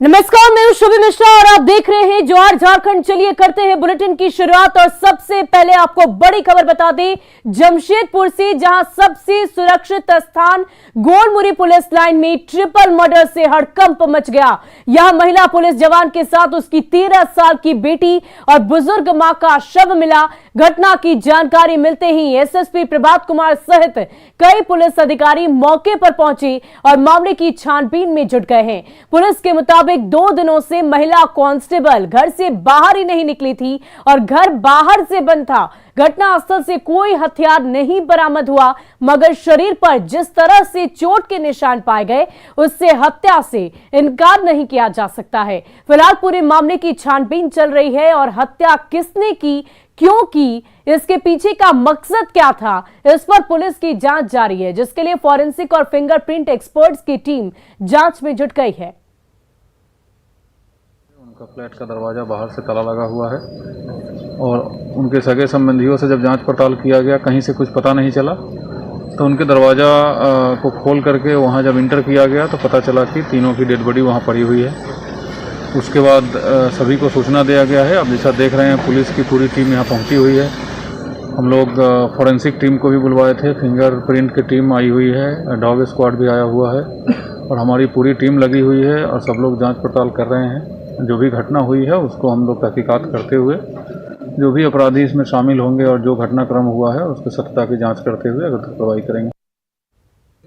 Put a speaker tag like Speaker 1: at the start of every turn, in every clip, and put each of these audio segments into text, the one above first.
Speaker 1: नमस्कार, मैं हूं शुभी मिश्रा और आप देख रहे हैं ज्वार झारखंड। चलिए करते हैं बुलेटिन की शुरुआत और सबसे पहले आपको बड़ी खबर बता दें जमशेदपुर से, जहां सबसे सुरक्षित स्थान गोलमुरी पुलिस लाइन में ट्रिपल मर्डर से हड़कंप मच गया। यहां महिला पुलिस जवान के साथ उसकी 13 साल की बेटी और बुजुर्ग मां का शव मिला। घटना की जानकारी मिलते ही एसएसपी प्रभात कुमार सहित कई पुलिस अधिकारी मौके पर पहुंचे और मामले की छानबीन में जुट गए हैं। पुलिस के मुताबिक 2 दिनों से महिला कांस्टेबल घर से बाहर ही नहीं निकली थी और घर बाहर से बंद था। घटनास्थल से कोई हथियार नहीं बरामद हुआ, मगर शरीर पर जिस तरह से चोट के निशान पाए गए उससे हत्या से इनकार नहीं किया जा सकता है। फिलहाल पूरे मामले की छानबीन चल रही है और हत्या किसने की, क्यों की, इसके पीछे का मकसद क्या था, इस पर पुलिस की जांच जारी है, जिसके लिए फॉरेंसिक और फिंगरप्रिंट एक्सपर्ट्स की टीम जांच में जुट गई है।
Speaker 2: उनका फ्लैट का दरवाज़ा बाहर से ताला लगा हुआ है और उनके सगे संबंधियों से जब जांच पड़ताल किया गया कहीं से कुछ पता नहीं चला, तो उनके दरवाज़ा को खोल करके वहां जब इंटर किया गया तो पता चला कि तीनों की डेड बॉडी वहां पड़ी हुई है। उसके बाद सभी को सूचना दिया गया है। अब जैसा देख रहे हैं पुलिस की पूरी टीम यहाँ पहुँची हुई है। हम लोग फॉरेंसिक टीम को भी बुलवाए थे, फिंगरप्रिंट की टीम आई हुई है, डॉग स्क्वाड भी आया हुआ है और हमारी पूरी टीम लगी हुई है और सब लोग जांच पड़ताल कर रहे हैं। जो भी घटना हुई है उसको हम लोग तहकीकात करते हुए जो भी अपराधी इसमें शामिल होंगे और जो घटनाक्रम हुआ है उसकी सत्यता की जांच करते हुए अगर कार्रवाई करेंगे।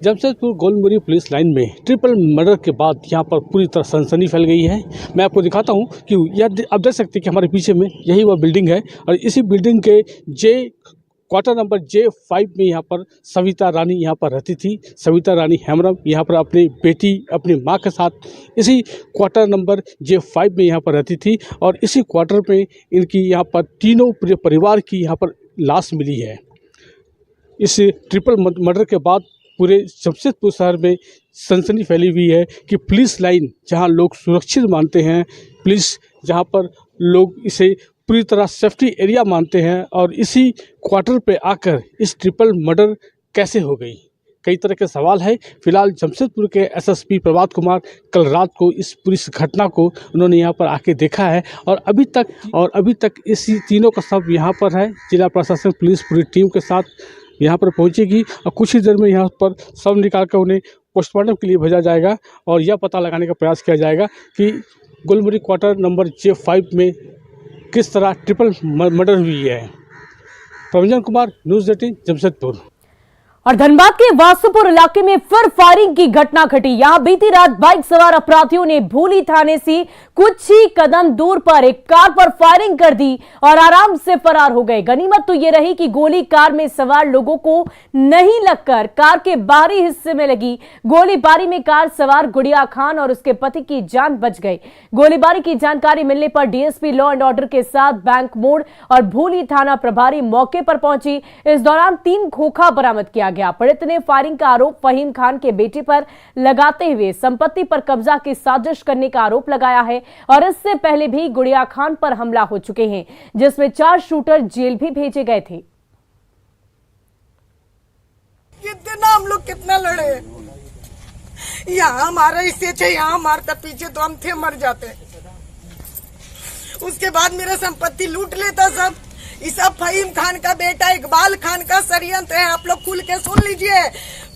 Speaker 3: जमशेदपुर गोलमुरी पुलिस लाइन में ट्रिपल मर्डर के बाद यहाँ पर पूरी तरह सनसनी फैल गई है। मैं आपको दिखाता हूँ कि यह आप देख सकते हैं कि हमारे पीछे में यही वह बिल्डिंग है और इसी बिल्डिंग के क्वार्टर नंबर J5 में यहाँ पर सविता रानी यहाँ पर रहती थी। सविता रानी हेम्ब्रम यहाँ पर अपनी बेटी, अपनी माँ के साथ इसी क्वार्टर नंबर J5 में यहाँ पर रहती थी और इसी क्वार्टर में इनकी यहाँ पर तीनों पूरे परिवार की यहाँ पर लाश मिली है। इस ट्रिपल मर्डर के बाद पूरे जमशेदपुर शहर में सनसनी फैली हुई है कि पुलिस लाइन जहां लोग सुरक्षित मानते हैं, पुलिस जहां पर लोग इसे पूरी तरह सेफ्टी एरिया मानते हैं, और इसी क्वार्टर पे आकर इस ट्रिपल मर्डर कैसे हो गई, कई तरह के सवाल है। फिलहाल जमशेदपुर के एसएसपी प्रभात कुमार कल रात को इस पूरी घटना को उन्होंने यहाँ पर आके देखा है और अभी तक इसी तीनों का शव यहाँ पर है। जिला प्रशासन पुलिस पूरी टीम के साथ यहाँ पर पहुँचेगी और कुछ ही देर में यहाँ पर शव निकाल कर उन्हें पोस्टमार्टम के लिए भेजा जाएगा और यह पता लगाने का प्रयास किया जाएगा कि गोलमुरी क्वार्टर नंबर J5 में किस तरह ट्रिपल मर्डर हुई है। प्रवंजन कुमार, न्यूज़ 18 जमशेदपुर।
Speaker 1: और धनबाद के वासुपुर इलाके में फिर फायरिंग की घटना घटी। यहां बीती रात बाइक सवार अपराधियों ने भूली थाने से कुछ ही कदम दूर पर एक कार पर फायरिंग कर दी और आराम से फरार हो गए। गनीमत तो ये रही कि गोली कार में सवार लोगों को नहीं लगकर कार के बाहरी हिस्से में लगी। गोलीबारी में कार सवार गुड़िया खान और उसके पति की जान बच गई। गोलीबारी की जानकारी मिलने पर डीएसपी लॉ एंड ऑर्डर के साथ बैंक मोड़ और भूली थाना प्रभारी मौके पर पहुंची। इस दौरान 3 खोखा बरामद किया गया। पीड़ित ने फायरिंग का आरोप फहीम खान के बेटे पर लगाते हुए संपत्ति पर कब्जा की साजिश करने का आरोप लगाया है और इससे पहले भी गुड़िया खान पर हमला हो चुके हैं, जिसमें 4 शूटर जेल भी भेजे गए थे।
Speaker 4: कितना हम लोग कितना लड़े, यहाँ हमारा हिस्से थे, यहाँ मारता पीछे तो हम थे मर जाते। उसके बाद मेरा संपत्ति लूट लेता सब। इस सब फहीम खान का बेटा इकबाल खान का षड्यंत्र है। आप लोग खुल के सुन लीजिए।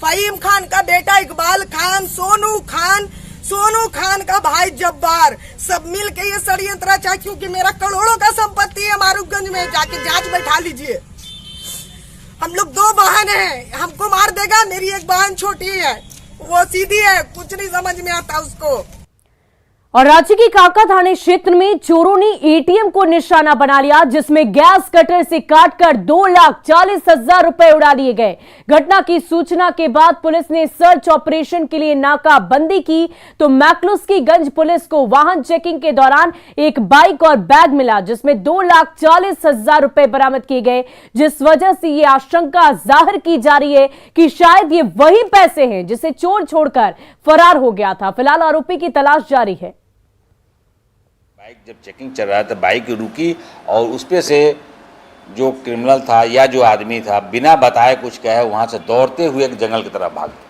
Speaker 4: फहीम खान का बेटा इकबाल खान, सोनू खान का भाई जब्बार, सब मिल के ये षड्यंत्र रचा, क्योंकि मेरा करोड़ों का संपत्ति है मारूफगंज में, जाके जांच बैठा लीजिए। हम लोग 2 बहन हैं, हमको मार देगा। मेरी एक बहन छोटी है, वो सीधी है, कुछ नहीं समझ में आता उसको।
Speaker 1: और राज्य की काका थाने क्षेत्र में चोरों ने एटीएम को निशाना बना लिया, जिसमें गैस कटर से काटकर 2,40,000 रुपए उड़ा लिए गए। घटना की सूचना के बाद पुलिस ने सर्च ऑपरेशन के लिए नाकाबंदी की तो मैक्लुस्कीगंज पुलिस को वाहन चेकिंग के दौरान एक बाइक और बैग मिला, जिसमें 2,40,000 रुपए बरामद किए गए, जिस वजह से ये आशंका जाहिर की जा रही है कि शायद ये वही पैसे हैं जिसे चोर छोड़कर फरार हो गया था। फिलहाल आरोपी की तलाश जारी है।
Speaker 5: बाइक जब चेकिंग चल रहा था, बाइक रुकी और उस पे से जो क्रिमिनल था या जो आदमी था बिना बताए कुछ कहे वहाँ से दौड़ते हुए एक जंगल की तरफ भाग गया।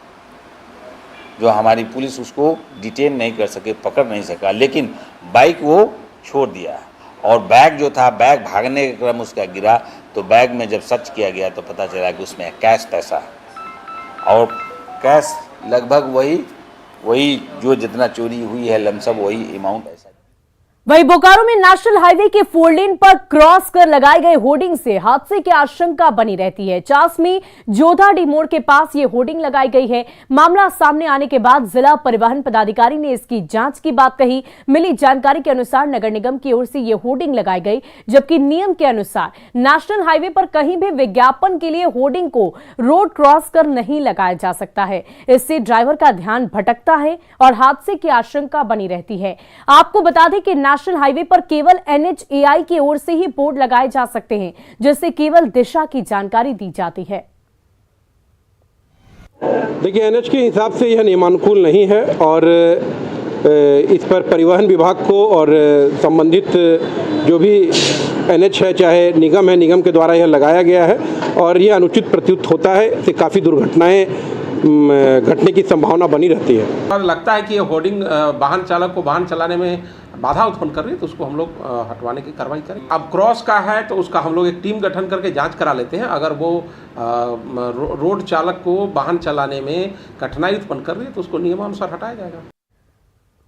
Speaker 5: जो हमारी पुलिस उसको डिटेन नहीं कर सके, पकड़ नहीं सका, लेकिन बाइक वो छोड़ दिया। और बैग जो था, बैग भागने के क्रम उसका गिरा, तो बैग में जब सर्च किया गया तो पता चला कि उसमें कैश पैसा, और कैश लगभग वही जो जितना चोरी हुई है लमसम वही अमाउंट ऐसा।
Speaker 1: वहीं बोकारो में नेशनल हाईवे के 4 लेन पर क्रॉस कर लगाए गए होर्डिंग से हादसे की आशंका बनी रहती है। चास में जोधाडी मोड़ के पास ये होर्डिंग लगाई गई है। मामला सामने आने के बाद जिला परिवहन पदाधिकारी ने इसकी जांच की बात कही। मिली जानकारी के अनुसार नगर निगम की ओर से ये होर्डिंग लगाई गई, जबकि नियम के अनुसार नेशनल हाईवे पर कहीं भी विज्ञापन के लिए होर्डिंग को रोड क्रॉस कर नहीं लगाया जा सकता है। इससे ड्राइवर का ध्यान भटकता है और हादसे की आशंका बनी रहती है। आपको बता दें कि नेशनल हाईवे पर केवल NHAI की ओर से ही बोर्ड लगाए जा सकते हैं, जिससे केवल दिशा की जानकारी दी जाती है।
Speaker 6: देखिए, NH के हिसाब से यह नियमानुकूल नहीं है और इस पर परिवहन विभाग को और संबंधित जो भी NH है, चाहे निगम है, निगम के द्वारा यह लगाया गया है और यह अनुचित प्रतीत होता है। इससे काफ़ी दुर्घटनाएं घटने की संभावना बनी रहती है।
Speaker 7: और लगता है कि ये होर्डिंग वाहन चालक को वाहन चलाने में बाधा उत्पन्न कर रही है, तो उसको हम लोग हटवाने की कार्रवाई करें। अब क्रॉस का है तो उसका हम लोग एक टीम गठन करके जांच करा लेते हैं। अगर वो रोड चालक को वाहन चलाने में कठिनाई उत्पन्न कर रही है तो उसको नियमानुसार हटाया जाएगा।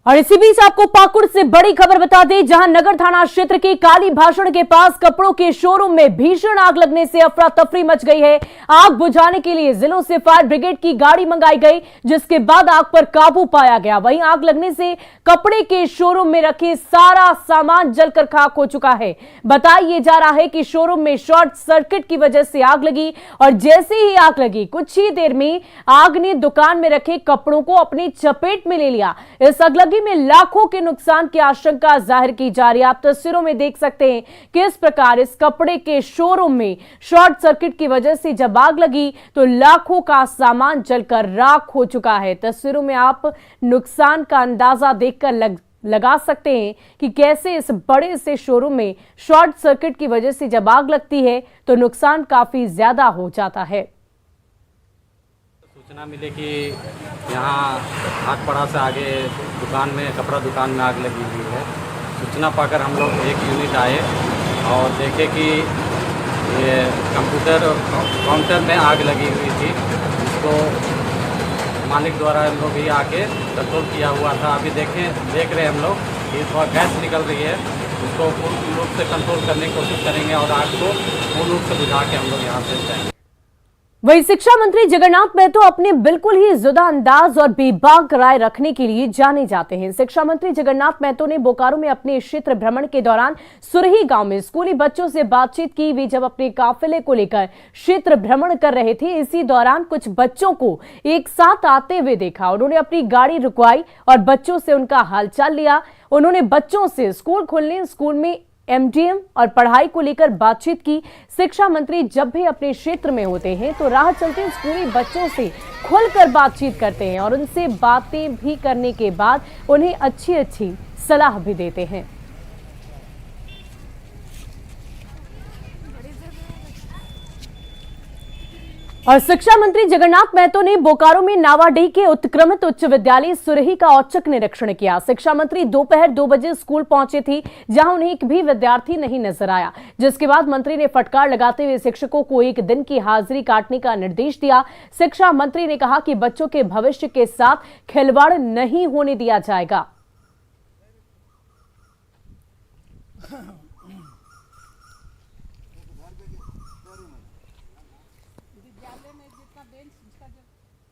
Speaker 1: और इसी बीच आपको पाकुड़ से बड़ी खबर बता दें, जहां नगर थाना क्षेत्र के काली भाषण के पास कपड़ों के शोरूम में भीषण आग लगने से अफरा तफरी मच गई है। आग बुझाने के लिए जिलों से फायर ब्रिगेड की गाड़ी मंगाई गई, जिसके बाद आग पर काबू पाया गया। वहीं आग लगने से कपड़े के शोरूम में रखे सारा सामान जलकर खाक हो चुका है। बताया जा रहा है कि शोरूम में शॉर्ट सर्किट की वजह से आग लगी और जैसे ही आग लगी कुछ ही देर में आग ने दुकान में रखे कपड़ों को अपनी चपेट में ले लिया। इस अगलगी में लाखों के नुकसान की आशंका जाहिर की जा रही है। आप तस्वीरों में देख सकते हैं किस प्रकार इस कपड़े के शोरूम में शॉर्ट सर्किट की वजह से जब आग लगी तो लाखों का सामान जलकर राख हो चुका है। तस्वीरों में आप नुकसान का अंदाजा देखकर लगा सकते हैं कि कैसे इस बड़े से शोरूम में शॉर्ट सर्किट की वजह से जब आग लगती है तो नुकसान काफी ज्यादा हो जाता है।
Speaker 8: सूचना मिले कि यहाँ हाटपड़ा से आगे दुकान में, कपड़ा दुकान में आग लगी हुई है। सूचना पाकर हम लोग एक यूनिट आए और देखे कि ये कंप्यूटर काउंटर में आग लगी हुई थी। उसको मालिक द्वारा हम लोग ही आके कंट्रोल किया हुआ था। अभी देख रहे हम लोग कि थोड़ा गैस निकल रही है, उसको पूर्ण रूप से कंट्रोल करने की कोशिश करेंगे और आग को पूर्ण रूप से बुझा के हम लोग यहाँ से जाएंगे।
Speaker 1: वहीं शिक्षा मंत्री जगन्नाथ महतो अपने बिल्कुल ही जुदा अंदाज और बेबाक राय रखने के लिए जाने जाते हैं। शिक्षा मंत्री जगन्नाथ महतो ने बोकारो में अपने क्षेत्र भ्रमण के दौरान सुरही गांव में स्कूली बच्चों से बातचीत की। वे जब अपने काफिले को लेकर क्षेत्र भ्रमण कर रहे थे, इसी दौरान कुछ बच्चों को एक साथ आते हुए देखा। उन्होंने अपनी गाड़ी रुकवाई और बच्चों से उनका हालचाल लिया। उन्होंने बच्चों से स्कूल खोलने, स्कूल में MDM और पढ़ाई को लेकर बातचीत की। शिक्षा मंत्री जब भी अपने क्षेत्र में होते हैं तो राह चलते स्कूली बच्चों से खुलकर बातचीत करते हैं और उनसे बातें भी करने के बाद उन्हें अच्छी सलाह भी देते हैं। और शिक्षा मंत्री जगन्नाथ महतो ने बोकारो में नावाडीह के उत्क्रमित उच्च विद्यालय सुरही का औचक निरीक्षण किया। शिक्षा मंत्री दोपहर 2 बजे स्कूल पहुंचे थे, जहां उन्हें एक भी विद्यार्थी नहीं नजर आया, जिसके बाद मंत्री ने फटकार लगाते हुए शिक्षकों को 1 दिन की हाजिरी काटने का निर्देश दिया। शिक्षा मंत्री ने कहा कि बच्चों के भविष्य के साथ खिलवाड़ नहीं होने दिया जाएगा।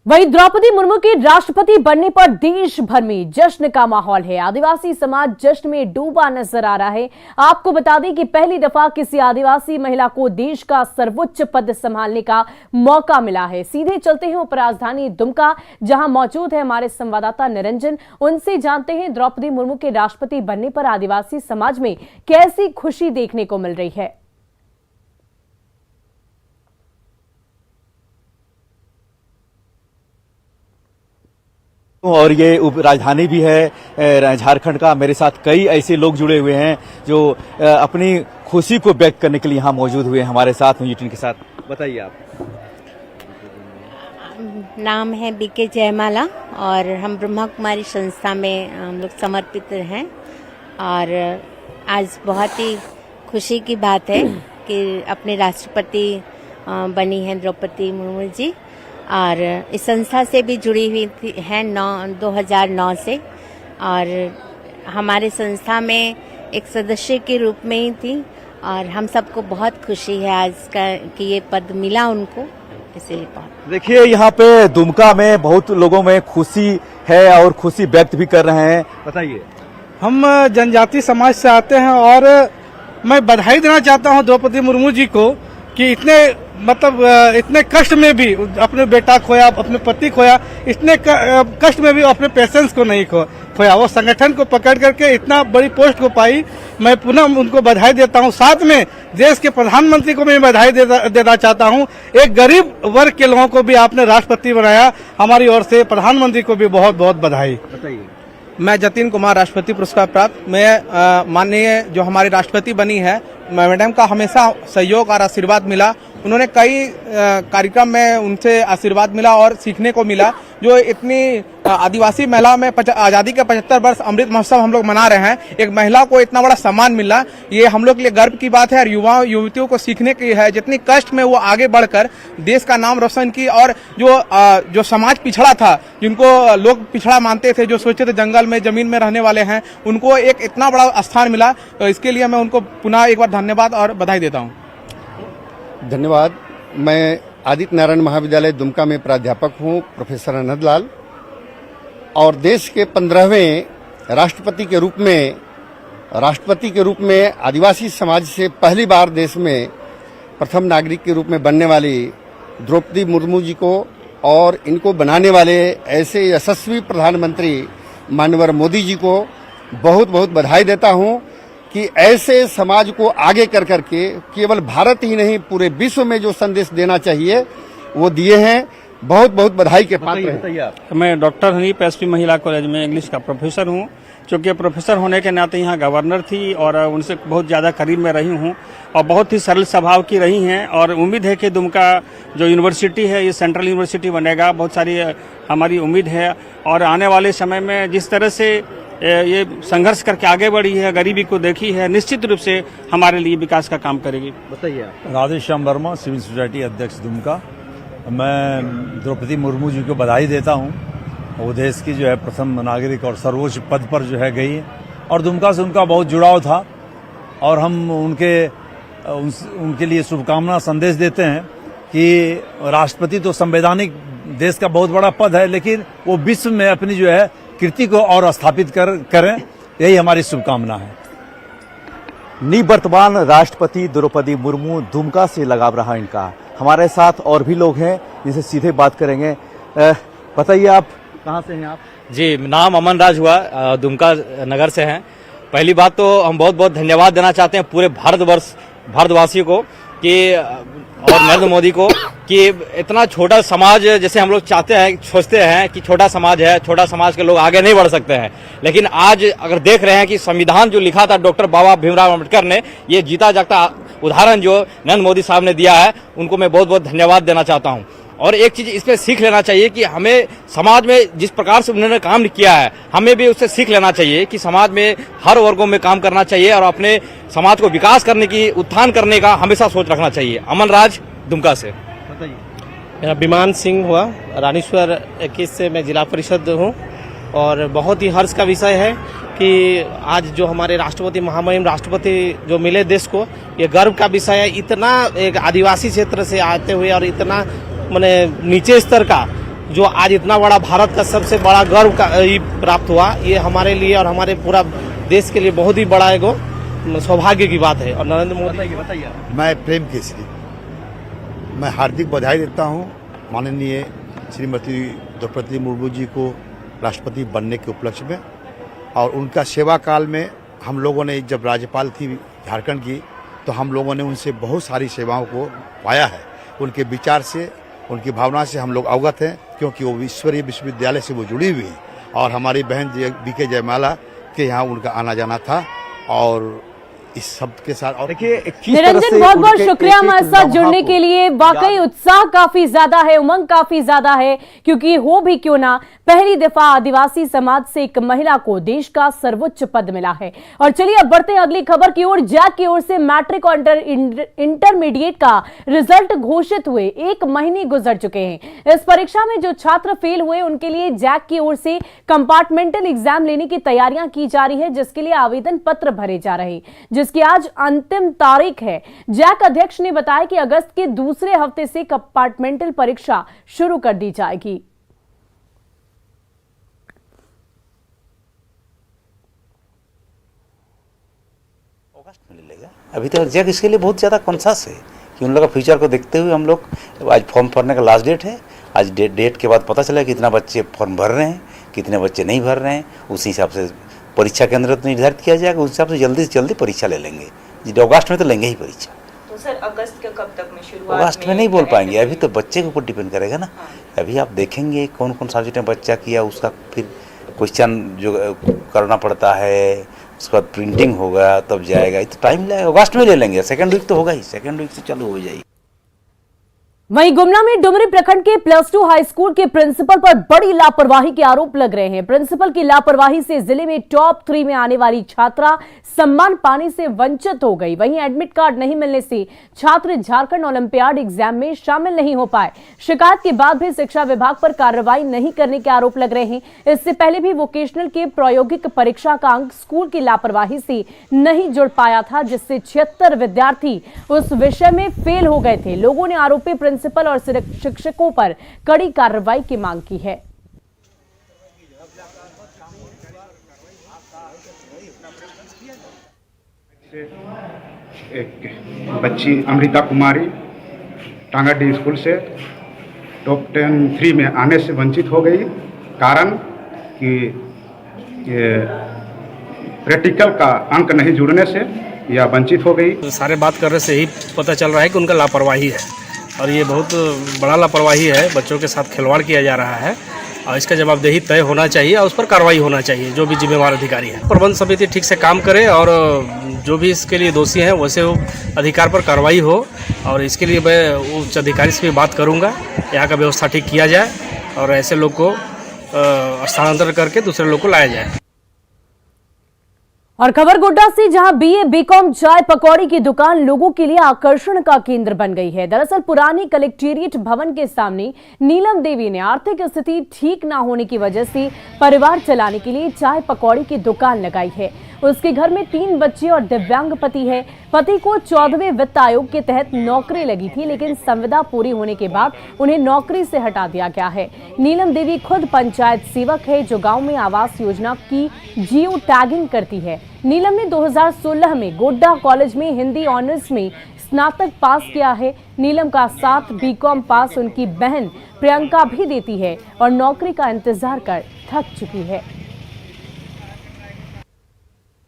Speaker 1: वहीं द्रौपदी मुर्मू के राष्ट्रपति बनने पर देश भर में जश्न का माहौल है। आदिवासी समाज जश्न में डूबा नजर आ रहा है। आपको बता दें कि पहली दफा किसी आदिवासी महिला को देश का सर्वोच्च पद संभालने का मौका मिला है। सीधे चलते हैं उपराजधानी दुमका, जहां मौजूद है हमारे संवाददाता निरंजन। उनसे जानते हैं द्रौपदी मुर्मू के राष्ट्रपति बनने पर आदिवासी समाज में कैसी खुशी देखने को मिल रही है।
Speaker 9: और ये उप राजधानी भी है झारखंड का। मेरे साथ कई ऐसे लोग जुड़े हुए हैं जो अपनी खुशी को व्यक्त करने के लिए यहाँ मौजूद हुए हैं हमारे साथ, यूट्यूब के साथ। बताइए आप।
Speaker 10: नाम है बीके जयमाला और हम ब्रह्मा कुमारी संस्था में हम लोग समर्पित हैं। और आज बहुत ही खुशी की बात है कि अपने राष्ट्रपति बनी हैं द्रौपदी मुर्मू जी, और इस संस्था से भी जुड़ी हुई है 2009 से, और हमारे संस्था में एक सदस्य के रूप में ही थी, और हम सबको बहुत खुशी है आज का कि ये पद मिला उनको, इसीलिए बहुत।
Speaker 9: देखिए यहाँ पे दुमका में बहुत लोगों में खुशी है और खुशी व्यक्त भी कर रहे हैं, बताइए।
Speaker 3: हम जनजाति समाज से आते हैं और मैं बधाई देना चाहता हूं द्रौपदी मुर्मू जी को कि इतने कष्ट में भी अपने बेटा खोया, अपने पति खोया, इतने कष्ट में भी अपने पेशेंस को नहीं खोया, वो संगठन को पकड़ करके इतना बड़ी पोस्ट को पाई। मैं पुनः उनको बधाई देता हूं। साथ में देश के प्रधानमंत्री को मैं बधाई देना चाहता हूं। एक गरीब वर्ग के लोगों को भी आपने राष्ट्रपति बनाया, हमारी ओर से प्रधानमंत्री को भी बहुत बहुत बधाई।
Speaker 9: बताइए।
Speaker 11: मैं जतिन कुमार, राष्ट्रपति पुरस्कार प्राप्त। मैं माननीय जो हमारी राष्ट्रपति बनी है मैडम का हमेशा सहयोग और आशीर्वाद मिला। उन्होंने कई कार्यक्रम में उनसे आशीर्वाद मिला और सीखने को मिला। जो इतनी आदिवासी महिला में आज़ादी के 75 वर्ष अमृत महोत्सव हम लोग मना रहे हैं, एक महिला को इतना बड़ा सम्मान मिला, ये हम लोग के लिए गर्व की बात है और युवाओं युवतियों को सीखने की है। जितनी कष्ट में वो आगे बढ़कर देश का नाम रोशन की, और जो समाज पिछड़ा था, जिनको लोग पिछड़ा मानते थे, जो सोचते थे जंगल में जमीन में रहने वाले हैं, उनको एक इतना बड़ा स्थान मिला। तो इसके लिए मैं उनको पुनः एक बार धन्यवाद और बधाई देता हूँ।
Speaker 12: धन्यवाद। मैं आदित्य नारायण महाविद्यालय दुमका में प्राध्यापक हूँ, प्रोफेसर अनंतलाल, और देश के 15वें राष्ट्रपति के रूप में आदिवासी समाज से पहली बार देश में प्रथम नागरिक के रूप में बनने वाली द्रौपदी मुर्मू जी को और इनको बनाने वाले ऐसे यशस्वी प्रधानमंत्री माननीय मोदी जी को बहुत बहुत बधाई देता हूँ कि ऐसे समाज को आगे कर करके केवल भारत ही नहीं पूरे विश्व में जो संदेश देना चाहिए वो दिए हैं। बहुत बहुत बधाई के पात्र हैं।
Speaker 13: मैं डॉक्टर हनीफ एसपी महिला कॉलेज में इंग्लिश का प्रोफेसर हूं। चूँकि प्रोफेसर होने के नाते यहाँ गवर्नर थी और उनसे बहुत ज़्यादा करीब में रही हूँ और बहुत ही सरल स्वभाव की रही हैं, और उम्मीद है कि दुमका जो यूनिवर्सिटी है ये सेंट्रल यूनिवर्सिटी बनेगा, बहुत सारी हमारी उम्मीद है। और आने वाले समय में जिस तरह से ये संघर्ष करके आगे बढ़ी है, गरीबी को देखी है, निश्चित रूप से हमारे लिए विकास का काम करेगी।
Speaker 9: बताइए।
Speaker 14: राधेश्याम वर्मा, सिविल सोसाइटी अध्यक्ष दुमका। मैं द्रौपदी मुर्मू जी को बधाई देता हूं। वो देश की जो है प्रथम नागरिक और सर्वोच्च पद पर जो है गई, और दुमका से उनका बहुत जुड़ाव था, और हम उनके लिए शुभकामना संदेश देते हैं कि राष्ट्रपति तो संवैधानिक देश का बहुत बड़ा पद है, लेकिन वो विश्व में अपनी जो है कीर्ति को और स्थापित करें, यही हमारी शुभकामना है।
Speaker 9: निवर्तमान राष्ट्रपति द्रौपदी मुर्मू, दुमका से लगाव रहा इनका। हमारे साथ और भी लोग हैं जिनसे सीधे बात करेंगे। बताइए, आप कहाँ से हैं? आप
Speaker 15: जी, नाम अमन राज हुआ, दुमका नगर से हैं। पहली बात तो हम बहुत बहुत धन्यवाद देना चाहते हैं पूरे भारतवासियों को कि और नरेंद्र मोदी को कि इतना छोटा समाज जैसे हम लोग सोचते हैं कि छोटा समाज है, छोटा समाज के लोग आगे नहीं बढ़ सकते हैं, लेकिन आज अगर देख रहे हैं कि संविधान जो लिखा था डॉक्टर बाबा भीमराव अम्बेडकर ने, ये जीता जागता उदाहरण जो नरेंद्र मोदी साहब ने दिया है, उनको मैं बहुत बहुत धन्यवाद देना चाहता हूं। और एक चीज इसमें सीख लेना चाहिए कि हमें समाज में जिस प्रकार से उन्होंने काम किया है, हमें भी उससे सीख लेना चाहिए कि समाज में हर वर्गों में काम करना चाहिए और अपने समाज को विकास करने की, उत्थान करने का हमेशा सोच रखना चाहिए। अमन राज, दुमका से।
Speaker 16: मेरा विमान सिंह हुआ, रानीश्वर 21 से मैं जिला परिषद हूँ, और बहुत ही हर्ष का विषय है कि आज जो हमारे राष्ट्रपति महामहिम राष्ट्रपति जो मिले देश को, ये गर्व का विषय है। इतना एक आदिवासी क्षेत्र से आते हुए और इतना माने नीचे स्तर का जो आज इतना बड़ा भारत का सबसे बड़ा गर्व का प्राप्त हुआ, ये हमारे लिए और हमारे पूरा देश के लिए बहुत ही बड़ा एगो सौभाग्य की बात है। और नरेंद्र मोदी, बताइए।
Speaker 12: मैं प्रेम केसरी, मैं हार्दिक बधाई देता हूं माननीय श्रीमती द्रौपदी मुर्मू जी को राष्ट्रपति बनने के उपलक्ष्य में, और उनका सेवा काल में हम लोगों ने जब राज्यपाल थी झारखंड की, तो हम लोगों ने उनसे बहुत सारी सेवाओं को पाया है। उनके विचार से, उनकी भावना से हम लोग अवगत हैं, क्योंकि वो ईश्वरीय विश्वविद्यालय से वो जुड़ी हुई है, और हमारी बहन बीके जयमाला के यहाँ उनका आना जाना था। और इस शब्द के साथ। और
Speaker 9: देखिए
Speaker 1: निरंजन, बहुत बहुत शुक्रिया हमारे साथ जुड़ने के लिए। वाकई उत्साह काफी ज्यादा है, उमंग काफी ज्यादा है, क्योंकि हो भी क्यों ना पहली दफा आदिवासी समाज से एक महिला को देश का सर्वोच्च पद मिला है। और चलिए अब बढ़ते हैं अगली खबर की ओर। जैक की ओर से मैट्रिक और इंटरमीडिएट का रिजल्ट घोषित हुए 1 महीने गुजर चुके हैं। इस परीक्षा में जो छात्र फेल हुए उनके लिए जैक की ओर से कंपार्टमेंटल एग्जाम लेने की तैयारियां की जा रही है, जिसके लिए आवेदन पत्र भरे जा रहे हैं, जिसकी आज अंतिम तारीख है। जैक अध्यक्ष ने बताया कि अगस्त के दूसरे हफ्ते से कंपार्टमेंटल परीक्षा शुरू कर दी जाएगी।
Speaker 5: अभी तो जैक इसके लिए बहुत ज़्यादा कॉन्शियस है कि उन लोग का फ्यूचर को देखते हुए हम लोग आज फॉर्म भरने का लास्ट डेट है। आज डेट के बाद पता चला कितना बच्चे फॉर्म भर रहे हैं, कितने बच्चे नहीं भर रहे हैं। उसी हिसाब से परीक्षा केंद्र तो निर्धारित किया जाएगा, उस हिसाब से जल्दी परीक्षा ले लेंगे। अगस्त में तो लेंगे ही परीक्षा।
Speaker 17: तो सर अगस्त के कब तक में शुरुआत?
Speaker 5: अगस्त में नहीं बोल पाएंगे, अभी तो बच्चे के ऊपर डिपेंड करेगा ना। अभी आप देखेंगे कौन कौन सब्जेक्ट में बच्चा किया, उसका फिर क्वेश्चन जो करना पड़ता है, उसके बाद प्रिंटिंग होगा, तब जाएगा। तो टाइम लगेगा, अगस्त में ले लेंगे। सेकेंड वीक तो होगा ही, सेकेंड वीक से चालू हो जाएगी।
Speaker 1: वहीं गुमला में डुमरी प्रखंड के +2 हाई स्कूल के प्रिंसिपल पर बड़ी लापरवाही के आरोप लग रहे हैं। प्रिंसिपल की लापरवाही से जिले में टॉप 3 में आने वाली छात्रा सम्मान पाने से वंचित हो गई। वहीं एडमिट कार्ड नहीं मिलने से छात्र झारखंड ओलंपियाड एग्जाम में शामिल नहीं हो पाए। शिकायत के बाद भी शिक्षा विभाग पर कार्रवाई नहीं करने के आरोप लग रहे हैं। इससे पहले भी वोकेशनल के प्रायोगिक परीक्षा का अंक स्कूल की लापरवाही से नहीं जुड़ पाया था, जिससे 76 विद्यार्थी उस विषय में फेल हो गए थे। लोगों ने आरोपी प्रिंसिपल और शिक्षकों पर कड़ी कार्रवाई की मांग की है।
Speaker 18: एक बच्ची अमृता कुमारी टांगाडी स्कूल से टॉप 3 में आने से वंचित हो गई। कारण कि प्रैक्टिकल का अंक नहीं जुड़ने से यह वंचित हो गई।
Speaker 16: तो सारे बात करने से ही पता चल रहा है कि उनका लापरवाही है, और ये बहुत बड़ा लापरवाही है। बच्चों के साथ खिलवाड़ किया जा रहा है और इसका जवाबदेही तय होना चाहिए और उस पर कार्रवाई होना चाहिए। जो भी जिम्मेवार अधिकारी है, प्रबंध समिति ठीक से काम करे और जो भी इसके लिए दोषी हैं वैसे वो अधिकार पर कार्रवाई हो। और इसके लिए मैं उच्च अधिकारी से भी बात करूँगा, यहाँ का व्यवस्था ठीक किया जाए और ऐसे लोग को स्थानांतरण करके दूसरे लोग को लाया जाए।
Speaker 1: और खबर गोड्डा से, जहां BA BCom चाय पकौड़ी की दुकान लोगों के लिए आकर्षण का केंद्र बन गई है। दरअसल पुरानी कलेक्टेरिएट भवन के सामने नीलम देवी ने आर्थिक स्थिति ठीक न होने की वजह से परिवार चलाने के लिए चाय पकौड़ी की दुकान लगाई है। उसके घर में 3 बच्चे और दिव्यांग पति है। पति को 14वें वित्त आयोग के तहत नौकरी लगी थी, लेकिन संविदा पूरी होने के बाद उन्हें नौकरी से हटा दिया गया है। नीलम देवी खुद पंचायत सेवक है, जो गांव में आवास योजना की जियो टैगिंग करती है। नीलम ने 2016 में गोड्डा कॉलेज में हिंदी ऑनर्स में स्नातक पास किया है। नीलम का साथ BCom पास उनकी बहन प्रियंका भी देती है और नौकरी का इंतजार कर थक चुकी है।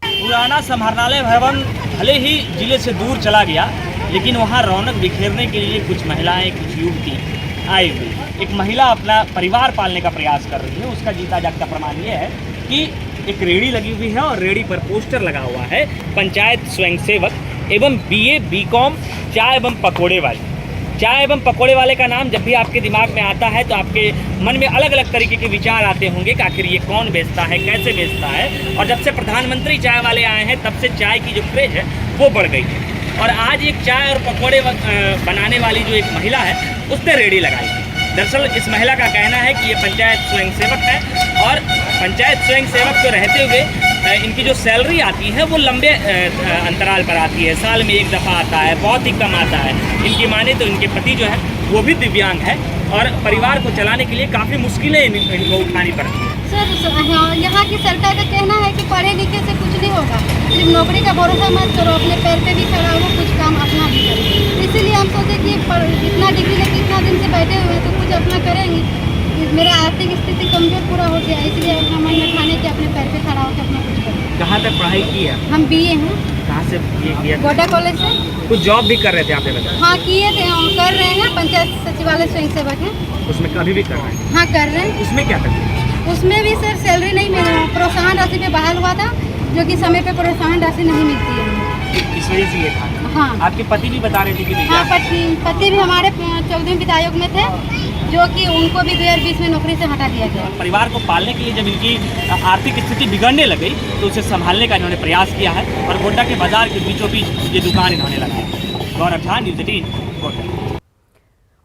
Speaker 19: पुराना समाहरणालय भवन भले ही जिले से दूर चला गया, लेकिन वहाँ रौनक बिखेरने के लिए कुछ महिलाएं, कुछ युवती आई हुई। एक महिला अपना परिवार पालने का प्रयास कर रही है। उसका जीता जागता प्रमाण ये है कि एक रेहड़ी लगी हुई है और रेहड़ी पर पोस्टर लगा हुआ है पंचायत स्वयंसेवक एवं BA BCom चाय एवं पकोड़े वाले। चाय एवं पकोड़े वाले का नाम जब भी आपके दिमाग में आता है तो आपके मन में अलग अलग तरीके के विचार आते होंगे कि आखिर ये कौन बेचता है, कैसे बेचता है। और जब से प्रधानमंत्री चाय वाले आए हैं तब से चाय की जो क्रेज है वो बढ़ गई है। और आज एक चाय और पकोड़े बनाने वाली जो एक महिला है उसने रेहड़ी लगाई है। दरअसल इस महिला का कहना है कि ये पंचायत स्वयंसेवक है और पंचायत स्वयंसेवक तो रहते हुए इनकी जो सैलरी आती है वो लंबे अंतराल पर आती है। साल में एक दफ़ा आता है, बहुत ही कम आता है। इनकी माने तो इनके पति जो है वो भी दिव्यांग है और परिवार को चलाने के लिए काफ़ी मुश्किलें इनको उठानी पड़ती हैं।
Speaker 20: सर यहाँ की सरकार का कहना है कि पढ़े लिखे से कुछ नहीं होगा, सिर्फ नौकरी का भरोसा मत करो, अपने पैर पे भी खड़ा हो, कुछ काम अपना भी करो। इसीलिए हम सोचे कि इतना डिग्री लेके इतना दिन से बैठे हुए हैं तो कुछ अपना करेंगे। मेरा आर्थिक स्थिति कमजोर पूरा हो गया, इसलिए अपना मन में ठाने के अपने पैर पे खड़ा होकर अपना कुछ करें।
Speaker 19: कहाँ तक पढ़ाई की है?
Speaker 20: हम BA हैं।
Speaker 19: कहाँ से ये किया?
Speaker 20: गोड्डा कॉलेज से।
Speaker 19: कुछ जॉब भी कर रहे थे आपने बताया?
Speaker 20: हाँ किए थे, हम कर रहे हैं। पंचायत सचिवालय स्वयंसेवक हैं।
Speaker 19: उसमें कभी भी कर रहे हैं?
Speaker 20: हाँ कर रहे हैं।
Speaker 19: उसमें क्या तकलीफ?
Speaker 20: उसमें भी सर सैलरी नहीं मिल रहा, प्रोत्साहन राशि पे बहाल हुआ था, जो कि समय पे प्रोत्साहन राशि नहीं मिलती है।
Speaker 19: इस वजह से ये था।
Speaker 20: हाँ।
Speaker 19: आपके पति भी बता रहे थे कि
Speaker 20: हाँ, पति भी हमारे 14वें वित्त आयोग में थे, जो कि उनको भी 2020 में नौकरी से हटा दिया गया।
Speaker 19: परिवार को पालने के लिए जब इनकी आर्थिक स्थिति बिगड़ने लगी तो उसे संभालने का इन्होंने प्रयास किया है और गोड्डा के बाजार के बीचों बीच ये दुकान इन्होंने लगाई। गौरव झा, न्यूज़ 18 गोड्डा।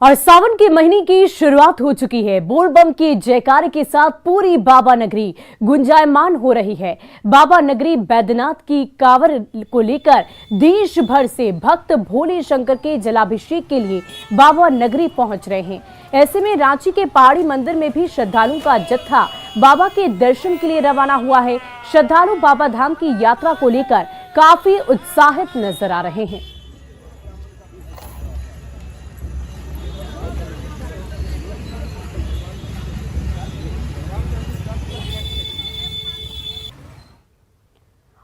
Speaker 1: और सावन के महीने की शुरुआत हो चुकी है। बोलबम की जयकारे के साथ पूरी बाबा नगरी गुंजायमान हो रही है। बाबा नगरी बैद्यनाथ की कांवर को लेकर देश भर से भक्त भोले शंकर के जलाभिषेक के लिए बाबा नगरी पहुंच रहे हैं। ऐसे में रांची के पहाड़ी मंदिर में भी श्रद्धालुओं का जत्था बाबा के दर्शन के लिए रवाना हुआ है। श्रद्धालु बाबा धाम की यात्रा को लेकर काफी उत्साहित नजर आ रहे हैं।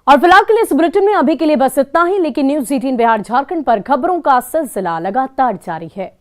Speaker 1: और फिलहाल के लिए इस बुलेटिन में अभी के लिए बस इतना ही, लेकिन न्यूज़ 18 बिहार झारखंड पर खबरों का सिलसिला लगातार जारी है।